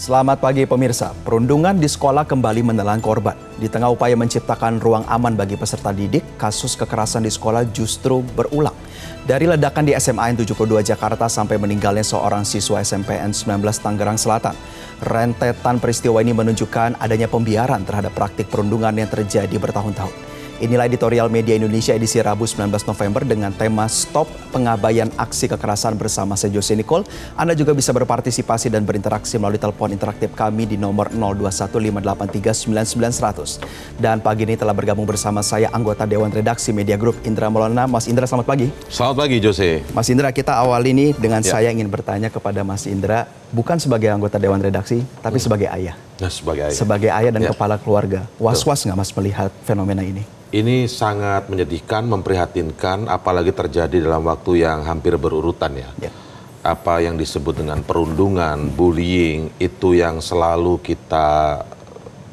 Selamat pagi pemirsa. Perundungan di sekolah kembali menelan korban. Di tengah upaya menciptakan ruang aman bagi peserta didik, kasus kekerasan di sekolah justru berulang. Dari ledakan di SMA N72 Jakarta sampai meninggalnya seorang siswa SMPN 19 Tangerang Selatan. Rentetan peristiwa ini menunjukkan adanya pembiaran terhadap praktik perundungan yang terjadi bertahun-tahun. Inilah editorial Media Indonesia edisi Rabu 19 November dengan tema Stop Pengabaian Aksi Kekerasan bersama saya Jose Nicole. Anda juga bisa berpartisipasi dan berinteraksi melalui telepon interaktif kami di nomor 0215839900. Dan pagi ini telah bergabung bersama saya anggota Dewan Redaksi Media Group Indra Maulana. Mas Indra, selamat pagi. Selamat pagi Jose. Mas Indra, kita awal ini dengan saya ingin bertanya kepada Mas Indra, bukan sebagai anggota Dewan Redaksi, tapi sebagai ayah. Nah, sebagai ayah. Sebagai ayah dan kepala keluarga. Was-was nggak Mas melihat fenomena ini? Ini sangat menyedihkan, memprihatinkan, apalagi terjadi dalam waktu yang hampir berurutan ya. Apa yang disebut dengan perundungan, bullying, itu yang selalu kita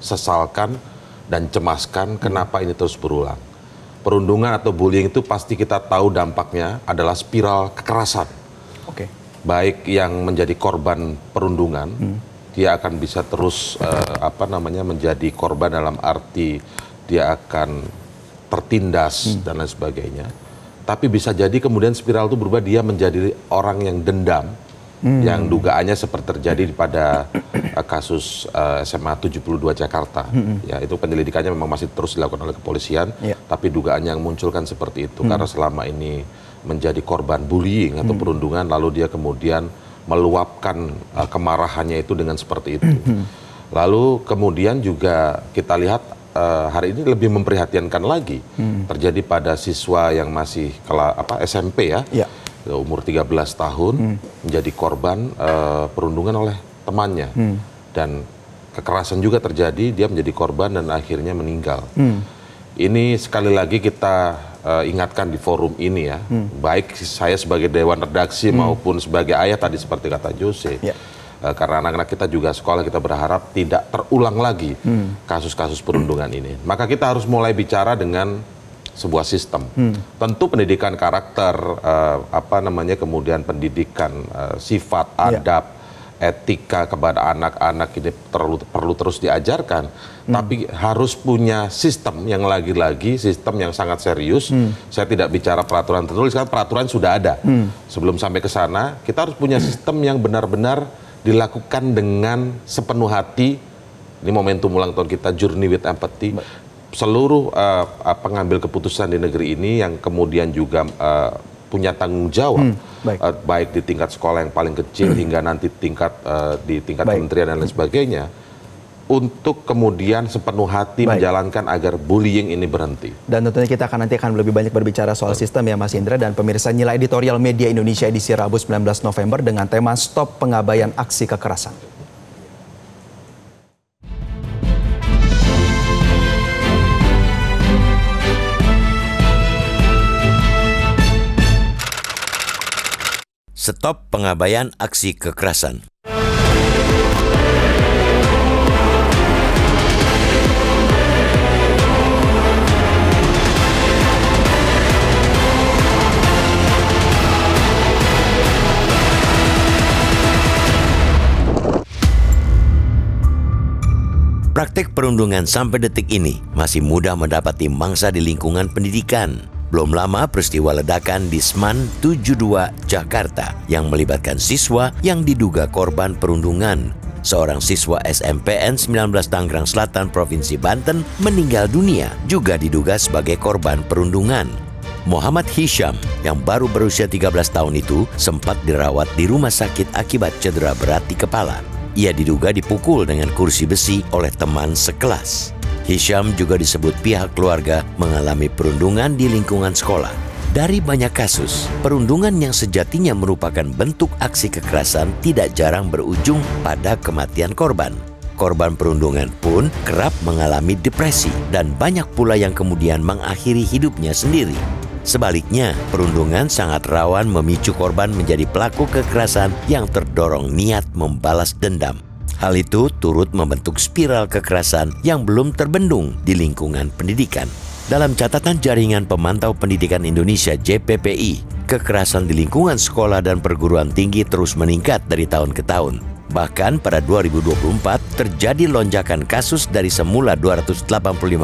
sesalkan dan cemaskan kenapa ini terus berulang. Perundungan atau bullying itu pasti kita tahu dampaknya adalah spiral kekerasan. Baik yang menjadi korban perundungan, dia akan bisa terus menjadi korban dalam arti dia akan tertindas dan lain sebagainya. Tapi bisa jadi kemudian spiral itu berubah, dia menjadi orang yang dendam, yang dugaannya seperti terjadi pada kasus SMA 72 Jakarta. Ya, itu penyelidikannya memang masih terus dilakukan oleh kepolisian, tapi dugaannya yang muncul kan seperti itu karena selama ini menjadi korban bullying atau perundungan, lalu dia kemudian meluapkan kemarahannya itu dengan seperti itu. Lalu kemudian juga kita lihat hari ini lebih memprihatinkan lagi terjadi pada siswa yang masih SMP ya, umur 13 tahun menjadi korban perundungan oleh temannya dan kekerasan juga terjadi, dia menjadi korban dan akhirnya meninggal. Ini sekali lagi kita ingatkan di forum ini ya, baik saya sebagai Dewan Redaksi maupun sebagai ayah tadi seperti kata Jose. Karena anak-anak kita juga sekolah, kita berharap tidak terulang lagi kasus-kasus perundungan ini. Maka kita harus mulai bicara dengan sebuah sistem. Tentu pendidikan karakter, kemudian pendidikan sifat, adab, etika kepada anak-anak ini perlu terus diajarkan. Tapi harus punya sistem yang lagi-lagi sistem yang sangat serius. Saya tidak bicara peraturan tertulis, kan peraturan sudah ada. Sebelum sampai ke sana, kita harus punya sistem yang benar-benar dilakukan dengan sepenuh hati. Ini momentum ulang tahun kita, Journey with Empathy. Seluruh pengambil keputusan di negeri ini yang kemudian juga punya tanggung jawab, baik di tingkat sekolah yang paling kecil hingga nanti di tingkat kementerian dan lain sebagainya, untuk kemudian sepenuh hati menjalankan agar bullying ini berhenti. Dan tentunya kita nanti akan lebih banyak berbicara soal sistem ya Mas Indra, dan pemirsa, nilai editorial Media Indonesia edisi Rabu 19 November dengan tema Stop Pengabaian Aksi Kekerasan. Stop Pengabaian Aksi Kekerasan. Praktek perundungan sampai detik ini masih mudah mendapati mangsa di lingkungan pendidikan. Belum lama peristiwa ledakan di SMAN 72 Jakarta yang melibatkan siswa yang diduga korban perundungan. Seorang siswa SMPN 19 Tangerang Selatan, Provinsi Banten meninggal dunia juga diduga sebagai korban perundungan. Muhammad Hisham yang baru berusia 13 tahun itu sempat dirawat di rumah sakit akibat cedera berat di kepala. Ia diduga dipukul dengan kursi besi oleh teman sekelas. Hisham juga disebut pihak keluarga mengalami perundungan di lingkungan sekolah. Dari banyak kasus, perundungan yang sejatinya merupakan bentuk aksi kekerasan tidak jarang berujung pada kematian korban. Korban perundungan pun kerap mengalami depresi dan banyak pula yang kemudian mengakhiri hidupnya sendiri. Sebaliknya, perundungan sangat rawan memicu korban menjadi pelaku kekerasan yang terdorong niat membalas dendam. Hal itu turut membentuk spiral kekerasan yang belum terbendung di lingkungan pendidikan. Dalam catatan Jaringan Pemantau Pendidikan Indonesia (JPPI), kekerasan di lingkungan sekolah dan perguruan tinggi terus meningkat dari tahun ke tahun. Bahkan pada 2024 terjadi lonjakan kasus dari semula 285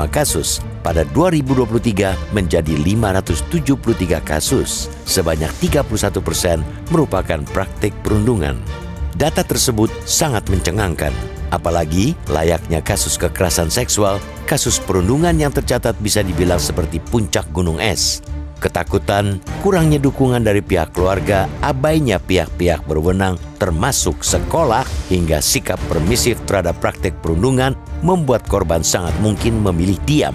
kasus. Pada 2023 menjadi 573 kasus. Sebanyak 31% merupakan praktik perundungan. Data tersebut sangat mencengangkan. Apalagi layaknya kasus kekerasan seksual, kasus perundungan yang tercatat bisa dibilang seperti puncak gunung es. Ketakutan, kurangnya dukungan dari pihak keluarga, abainya pihak-pihak berwenang, termasuk sekolah, hingga sikap permisif terhadap praktek perundungan membuat korban sangat mungkin memilih diam.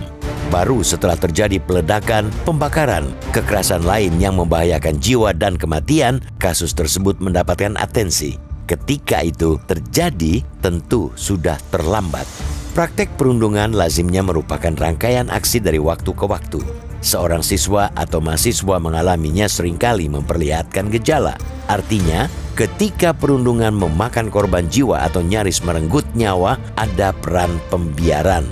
Baru setelah terjadi peledakan, pembakaran, kekerasan lain yang membahayakan jiwa dan kematian, kasus tersebut mendapatkan atensi. Ketika itu terjadi, tentu sudah terlambat. Praktek perundungan lazimnya merupakan rangkaian aksi dari waktu ke waktu. Seorang siswa atau mahasiswa mengalaminya seringkali memperlihatkan gejala. Artinya, ketika perundungan memakan korban jiwa atau nyaris merenggut nyawa, ada peran pembiaran.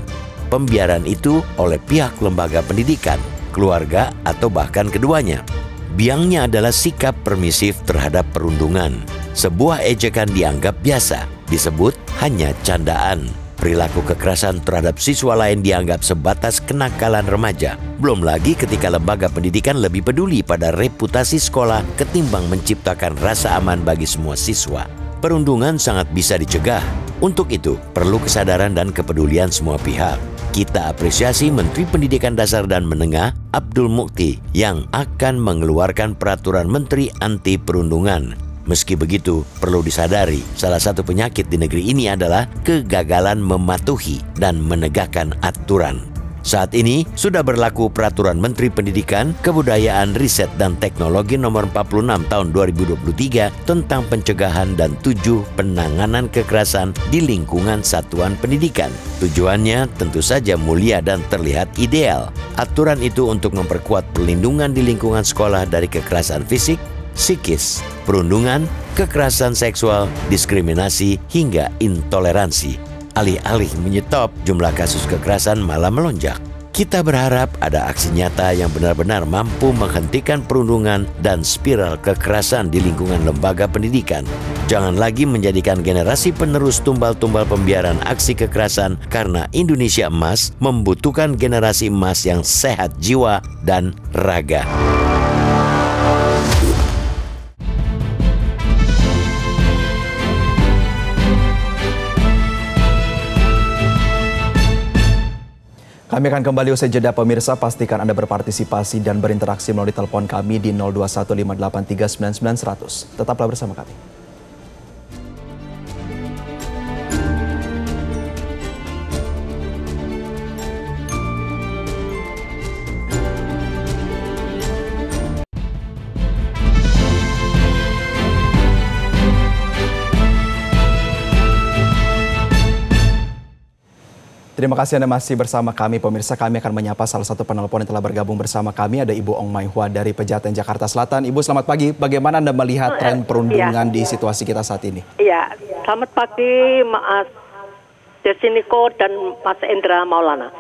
Pembiaran itu oleh pihak lembaga pendidikan, keluarga, atau bahkan keduanya. Biangnya adalah sikap permisif terhadap perundungan. Sebuah ejekan dianggap biasa, disebut hanya candaan. Perilaku kekerasan terhadap siswa lain dianggap sebatas kenakalan remaja. Belum lagi ketika lembaga pendidikan lebih peduli pada reputasi sekolah ketimbang menciptakan rasa aman bagi semua siswa. Perundungan sangat bisa dicegah. Untuk itu, perlu kesadaran dan kepedulian semua pihak. Kita apresiasi Menteri Pendidikan Dasar dan Menengah, Abdul Mukti, yang akan mengeluarkan peraturan Menteri Anti Perundungan. Meski begitu, perlu disadari salah satu penyakit di negeri ini adalah kegagalan mematuhi dan menegakkan aturan. Saat ini sudah berlaku Peraturan Menteri Pendidikan, Kebudayaan, Riset dan Teknologi Nomor 46 Tahun 2023 tentang pencegahan dan 7 penanganan kekerasan di lingkungan satuan pendidikan. Tujuannya tentu saja mulia dan terlihat ideal. Aturan itu untuk memperkuat perlindungan di lingkungan sekolah dari kekerasan fisik, psikis, perundungan, kekerasan seksual, diskriminasi, hingga intoleransi. Alih-alih menyetop, jumlah kasus kekerasan malah melonjak. Kita berharap ada aksi nyata yang benar-benar mampu menghentikan perundungan dan spiral kekerasan di lingkungan lembaga pendidikan. Jangan lagi menjadikan generasi penerus tumbal-tumbal pembiaran aksi kekerasan, karena Indonesia Emas membutuhkan generasi emas yang sehat jiwa dan raga. Kami akan kembali usai jeda pemirsa, pastikan Anda berpartisipasi dan berinteraksi melalui telepon kami di 0215839900. Tetaplah bersama kami. Terima kasih Anda masih bersama kami pemirsa. Kami akan menyapa salah satu penelpon yang telah bergabung bersama kami. Ada Ibu Ong Maihua dari Pejaten, Jakarta Selatan. Ibu, selamat pagi. Bagaimana Anda melihat tren perundungan di situasi kita saat ini? Iya, selamat pagi Mas Desiniko dan Mas Endra Maulana.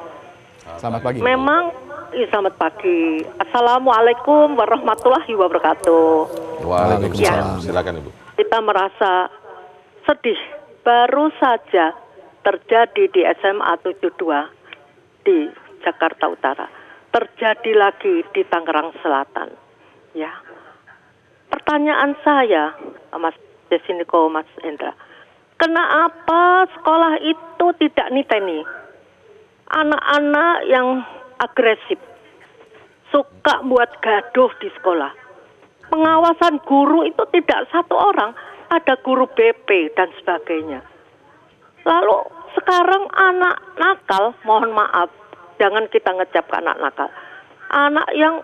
Selamat pagi. Selamat pagi. Assalamualaikum warahmatullahi wabarakatuh. Waalaikumsalam. Silakan Ibu. Kita merasa sedih. Baru saja terjadi di SMA 72 di Jakarta Utara, terjadi lagi di Tangerang Selatan. Ya, pertanyaan saya, Mas Desiniko, Mas Endra, kenapa sekolah itu tidak niteni anak-anak yang agresif, suka buat gaduh di sekolah? Pengawasan guru itu tidak satu orang, ada guru BP dan sebagainya. Lalu sekarang anak nakal, mohon maaf, jangan kita ngecap ke anak nakal. Anak yang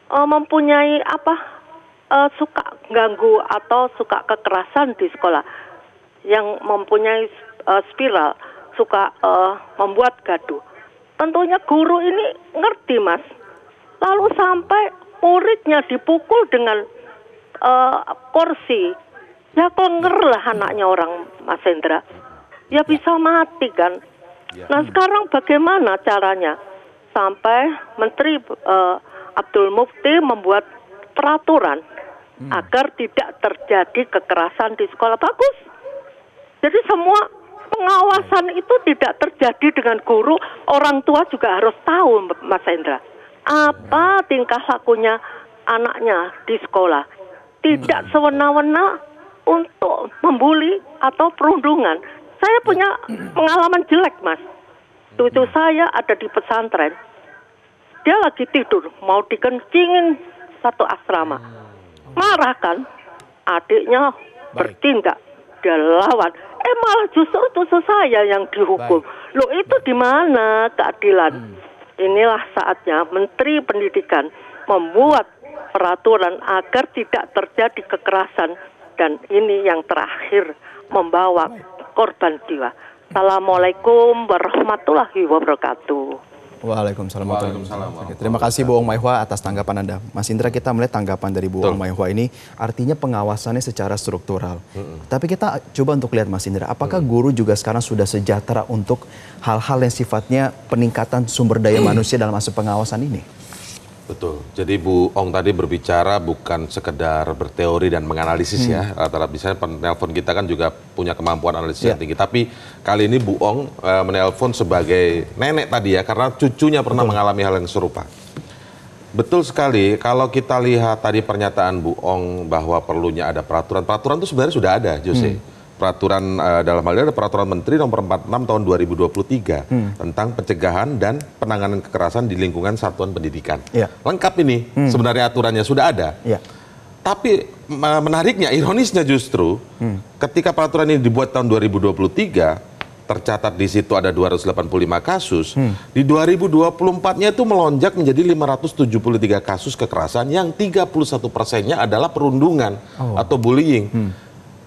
mempunyai suka ganggu atau suka kekerasan di sekolah, yang mempunyai spiral, suka membuat gaduh. Tentunya guru ini ngerti, Mas. Lalu sampai muridnya dipukul dengan kursi. Ya kelengerlah anaknya orang, Mas Hendra. Ya bisa mati kan. Nah sekarang bagaimana caranya? Sampai Menteri Abdul Mukti membuat peraturan agar tidak terjadi kekerasan di sekolah. Bagus. Jadi semua pengawasan itu tidak terjadi dengan guru, orang tua juga harus tahu, Mas Hendra, apa tingkah lakunya anaknya di sekolah. Tidak sewenang-wenang untuk membuli atau perundungan. Saya punya pengalaman jelek, Mas. Cucu saya ada di pesantren. Dia lagi tidur, mau dikencingin satu asrama. Marah kan? Adiknya bertindak, dia lawan. Malah justru cucu saya yang dihukum. Loh, itu di mana keadilan? Inilah saatnya Menteri Pendidikan membuat peraturan agar tidak terjadi kekerasan, dan ini yang terakhir membawa korban jiwa. Assalamualaikum warahmatullahi wabarakatuh. Waalaikumsalam. Terima kasih Bu Ong Maihwa atas tanggapan Anda. Mas Indra, kita melihat tanggapan dari Bu Ong Maihwa ini artinya pengawasannya secara struktural. Tapi kita coba untuk lihat Mas Indra, apakah guru juga sekarang sudah sejahtera untuk hal-hal yang sifatnya peningkatan sumber daya manusia dalam aspek pengawasan ini? Betul. Jadi Bu Ong tadi berbicara bukan sekedar berteori dan menganalisis ya. Rata-rata misalnya penelpon kita kan juga punya kemampuan analisis yang tinggi. Tapi kali ini Bu Ong menelpon sebagai nenek tadi ya, karena cucunya pernah mengalami hal yang serupa. Betul sekali, kalau kita lihat tadi pernyataan Bu Ong bahwa perlunya ada peraturan. Peraturan itu sebenarnya sudah ada, Jose. Peraturan dalam hal ini ada peraturan Menteri nomor 46 tahun 2023 tentang pencegahan dan penanganan kekerasan di lingkungan satuan pendidikan. Lengkap ini, sebenarnya aturannya sudah ada. Tapi menariknya, ironisnya justru ketika peraturan ini dibuat tahun 2023, tercatat di situ ada 285 kasus, di 2024-nya itu melonjak menjadi 573 kasus kekerasan yang 31%-nya adalah perundungan atau bullying.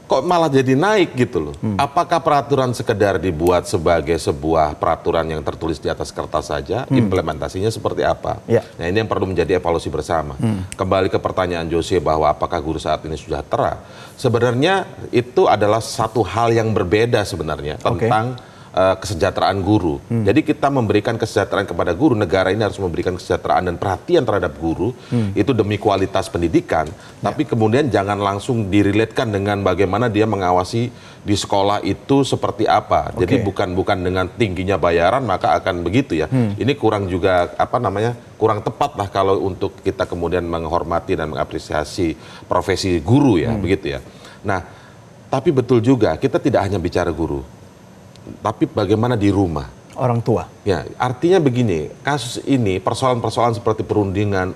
Kok malah jadi naik gitu loh. Apakah peraturan sekedar dibuat sebagai sebuah peraturan yang tertulis di atas kertas saja, implementasinya seperti apa? Nah, ini yang perlu menjadi evaluasi bersama. Kembali ke pertanyaan Jose bahwa apakah guru saat ini sudah sejahtera? Sebenarnya itu adalah satu hal yang berbeda sebenarnya tentang kesejahteraan guru. Jadi kita memberikan kesejahteraan kepada guru, negara ini harus memberikan kesejahteraan dan perhatian terhadap guru, itu demi kualitas pendidikan, tapi kemudian jangan langsung diriletkan dengan bagaimana dia mengawasi di sekolah itu seperti apa. Jadi bukan dengan tingginya bayaran maka akan begitu ya. Ini kurang juga kurang tepat lah kalau untuk kita kemudian menghormati dan mengapresiasi profesi guru ya, begitu ya. Nah, tapi betul juga kita tidak hanya bicara guru, tapi bagaimana di rumah orang tua. Ya, artinya begini, kasus ini, persoalan-persoalan seperti perundungan,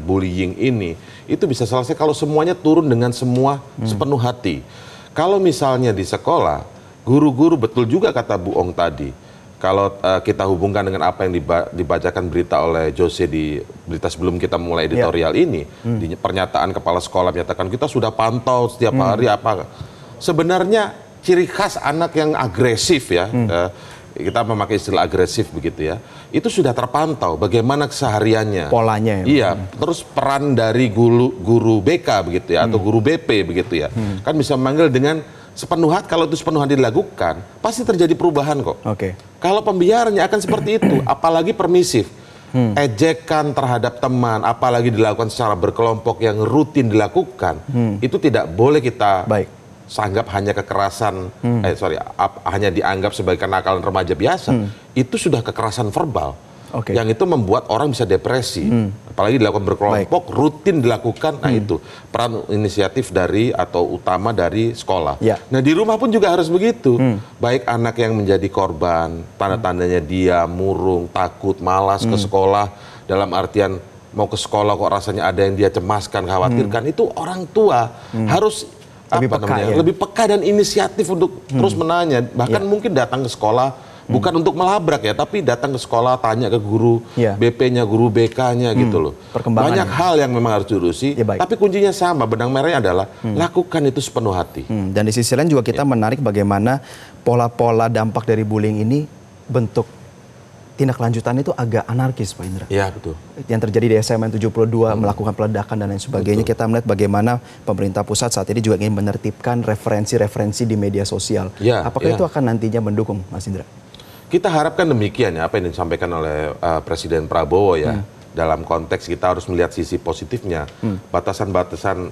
bullying ini, itu bisa selesai kalau semuanya turun dengan semua sepenuh hati. Kalau misalnya di sekolah, guru-guru betul juga kata Bu Ong tadi, kalau kita hubungkan dengan apa yang dibacakan berita oleh Jose di berita sebelum kita mulai editorial ini, di pernyataan kepala sekolah menyatakan kita sudah pantau setiap hari apa. Sebenarnya ciri khas anak yang agresif ya, kita memakai istilah agresif begitu ya, itu sudah terpantau bagaimana kesehariannya. Polanya ya. Iya, terus peran dari guru BK begitu ya, atau guru BP begitu ya. Kan bisa memanggil dengan sepenuh hati, kalau itu sepenuh hati dilakukan, pasti terjadi perubahan kok. Kalau pembiarannya akan seperti itu, apalagi permisif. Ejekan terhadap teman, apalagi dilakukan secara berkelompok yang rutin dilakukan, itu tidak boleh kita anggap hanya kekerasan, hanya dianggap sebagai kenakalan remaja biasa. Itu sudah kekerasan verbal, yang itu membuat orang bisa depresi, apalagi dilakukan berkelompok, rutin dilakukan. Nah itu peran inisiatif dari atau utama dari sekolah. Nah di rumah pun juga harus begitu. Baik anak yang menjadi korban, tanda-tandanya dia murung, takut, malas ke sekolah, dalam artian mau ke sekolah kok rasanya ada yang dia cemaskan, khawatirkan, itu orang tua harus lebih peka dan inisiatif untuk terus menanya, bahkan mungkin datang ke sekolah bukan untuk melabrak ya, tapi datang ke sekolah tanya ke guru BP-nya, guru BK-nya gitu loh. Banyak hal yang memang harus diurusi, tapi kuncinya sama, benang merahnya adalah lakukan itu sepenuh hati. Dan di sisi lain juga kita menarik bagaimana pola-pola dampak dari bullying ini, bentuk tindak lanjutannya itu agak anarkis, Pak Indra. Iya, betul. Yang terjadi di SMN 72 melakukan peledakan dan lain sebagainya. Kita melihat bagaimana pemerintah pusat saat ini juga ingin menertibkan referensi-referensi di media sosial. Apakah itu akan nantinya mendukung, Mas Indra? Kita harapkan demikian ya, apa yang disampaikan oleh Presiden Prabowo ya. Dalam konteks kita harus melihat sisi positifnya. Batasan-batasan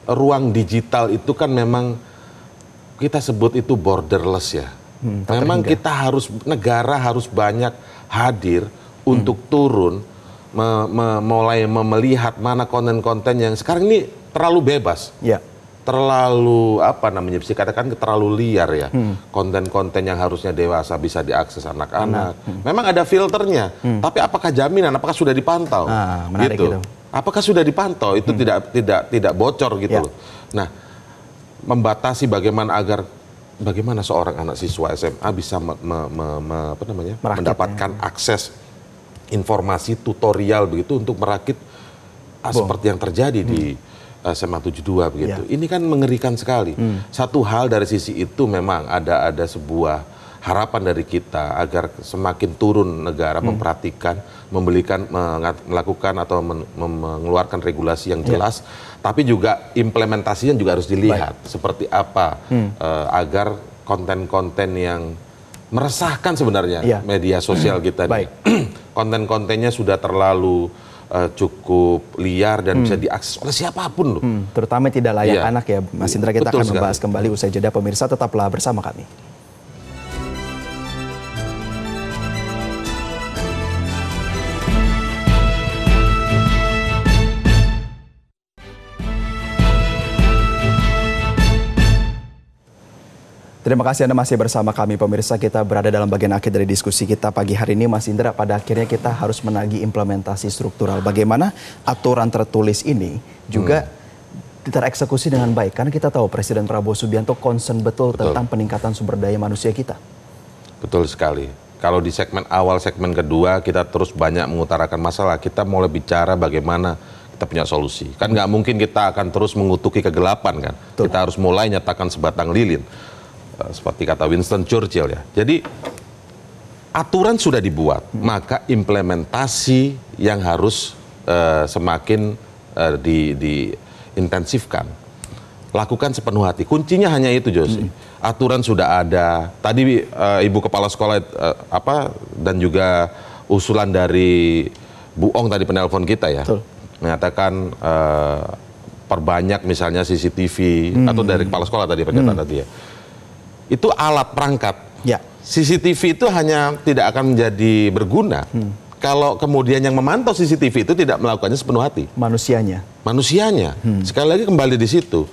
ruang digital itu kan memang kita sebut itu borderless ya. Memang kita negara harus banyak hadir untuk turun mulai melihat mana konten-konten yang sekarang ini terlalu bebas. Ya. Terlalu bisa katakan terlalu liar ya. Konten-konten yang harusnya dewasa bisa diakses anak-anak. Memang ada filternya, tapi apakah jaminan apakah sudah dipantau? Menarik gitu. Apakah sudah dipantau? Itu tidak bocor gitu loh. Nah, membatasi bagaimana seorang anak siswa SMA bisa mendapatkan akses informasi tutorial begitu untuk merakit seperti yang terjadi di SMA 72 begitu. Ini kan mengerikan sekali. Satu hal dari sisi itu memang ada sebuah harapan dari kita agar semakin turun negara memperhatikan, melakukan atau mengeluarkan regulasi yang jelas, tapi juga implementasinya juga harus dilihat seperti apa agar konten-konten yang meresahkan sebenarnya media sosial kita ini. Konten-kontennya sudah terlalu cukup liar dan bisa diakses oleh siapapun loh. Terutama tidak layak anak ya, Mas Indra. Kita akan membahas kembali usai jeda. Pemirsa, tetaplah bersama kami. Terima kasih Anda masih bersama kami, pemirsa. Kita berada dalam bagian akhir dari diskusi kita pagi hari ini, Mas Indra. Pada akhirnya kita harus menagih implementasi struktural. Bagaimana aturan tertulis ini juga tereksekusi dengan baik. Karena kita tahu Presiden Prabowo Subianto concern betul tentang peningkatan sumber daya manusia kita. Betul sekali. Kalau di segmen awal, segmen kedua, kita terus banyak mengutarakan masalah. Kita mulai bicara bagaimana kita punya solusi. Kan nggak mungkin kita akan terus mengutuki kegelapan kan. Kita harus mulai nyatakan sebatang lilin. Seperti kata Winston Churchill ya. Jadi aturan sudah dibuat, maka implementasi yang harus semakin diintensifkan. Lakukan sepenuh hati. Kuncinya hanya itu, Josi. Aturan sudah ada. Tadi Ibu Kepala Sekolah dan juga usulan dari Bu Ong tadi penelpon kita ya, menyatakan perbanyak misalnya CCTV atau dari Kepala Sekolah tadi pernyataan tadi ya. Itu alat perangkat. CCTV itu hanya tidak akan menjadi berguna kalau kemudian yang memantau CCTV itu tidak melakukannya sepenuh hati. Manusianya. Sekali lagi kembali di situ.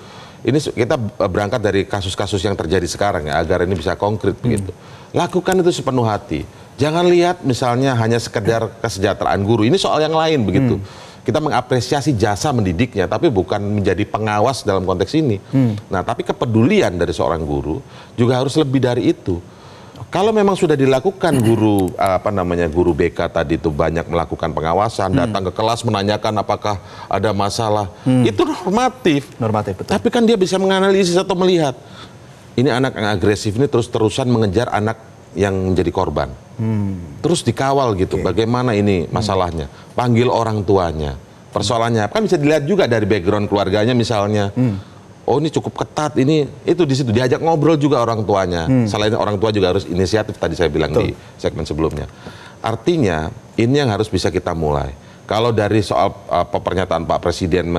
Ini kita berangkat dari kasus-kasus yang terjadi sekarang ya, agar ini bisa konkret begitu. Lakukan itu sepenuh hati. Jangan lihat misalnya hanya sekedar kesejahteraan guru. Ini soal yang lain begitu. Kita mengapresiasi jasa mendidiknya, tapi bukan menjadi pengawas dalam konteks ini. Nah, tapi kepedulian dari seorang guru juga harus lebih dari itu. Kalau memang sudah dilakukan guru guru BK tadi itu banyak melakukan pengawasan, datang ke kelas menanyakan apakah ada masalah, itu normatif. Betul. Tapi kan dia bisa menganalisis atau melihat ini anak yang agresif ini terus-terusan mengejar anak yang menjadi korban. Terus dikawal gitu, bagaimana ini masalahnya, panggil orang tuanya, persoalannya kan bisa dilihat juga dari background keluarganya misalnya. Oh ini cukup ketat, itu di situ diajak ngobrol juga orang tuanya. Selain orang tua juga harus inisiatif, tadi saya bilang di segmen sebelumnya. Artinya ini yang harus bisa kita mulai. Kalau dari soal pernyataan Pak Presiden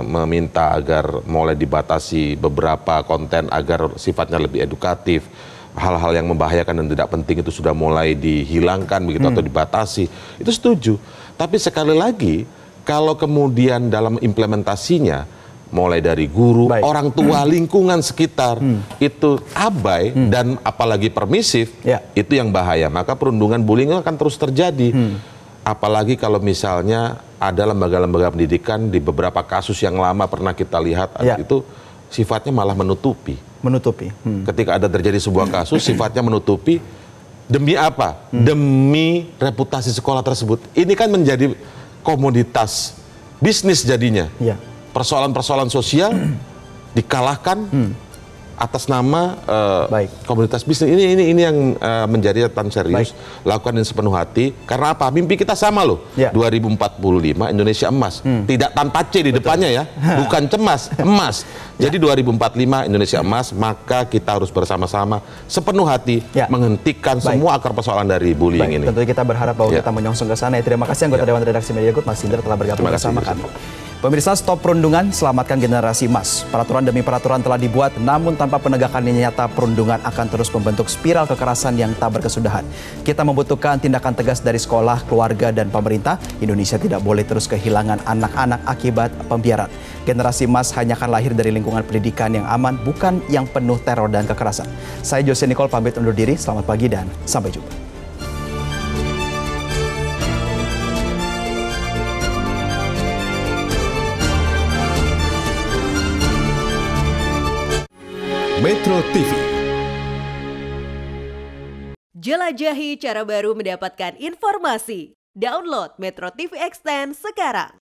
meminta agar mulai dibatasi beberapa konten agar sifatnya lebih edukatif, hal-hal yang membahayakan dan tidak penting itu sudah mulai dihilangkan begitu atau dibatasi, itu setuju. Tapi sekali lagi, kalau kemudian dalam implementasinya mulai dari guru, orang tua, lingkungan sekitar itu abai dan apalagi permisif, itu yang bahaya. Maka perundungan bullying akan terus terjadi. Apalagi kalau misalnya ada lembaga-lembaga pendidikan di beberapa kasus yang lama pernah kita lihat itu sifatnya malah menutupi. Ketika ada terjadi sebuah kasus, sifatnya menutupi. Demi apa? Demi reputasi sekolah tersebut. Ini kan menjadi komoditas bisnis jadinya. Persoalan-persoalan sosial dikalahkan atas nama komunitas bisnis. Ini yang menjadi catatan serius. Lakukan ini sepenuh hati. Karena apa? Mimpi kita sama loh. 2045 Indonesia emas. Tidak tanpa C di depannya ya. Bukan cemas, emas. Jadi 2045 Indonesia emas, maka kita harus bersama-sama sepenuh hati menghentikan semua akar persoalan dari bullying ini. Tentunya kita berharap bahwa kita menyongsong ke sana. Terima kasih anggota Dewan Redaksi Media Group, Mas Indra telah bergabung bersama kami. Pemirsa, stop perundungan, selamatkan generasi emas. Peraturan demi peraturan telah dibuat, namun tanpa penegakan yang nyata, perundungan akan terus membentuk spiral kekerasan yang tak berkesudahan. Kita membutuhkan tindakan tegas dari sekolah, keluarga, dan pemerintah. Indonesia tidak boleh terus kehilangan anak-anak akibat pembiaran. Generasi emas hanya akan lahir dari lingkungan pendidikan yang aman, bukan yang penuh teror dan kekerasan. Saya Jose Nicole pamit undur diri, selamat pagi dan sampai jumpa. Metro TV. Jelajahi cara baru mendapatkan informasi. Download Metro TV Extend sekarang.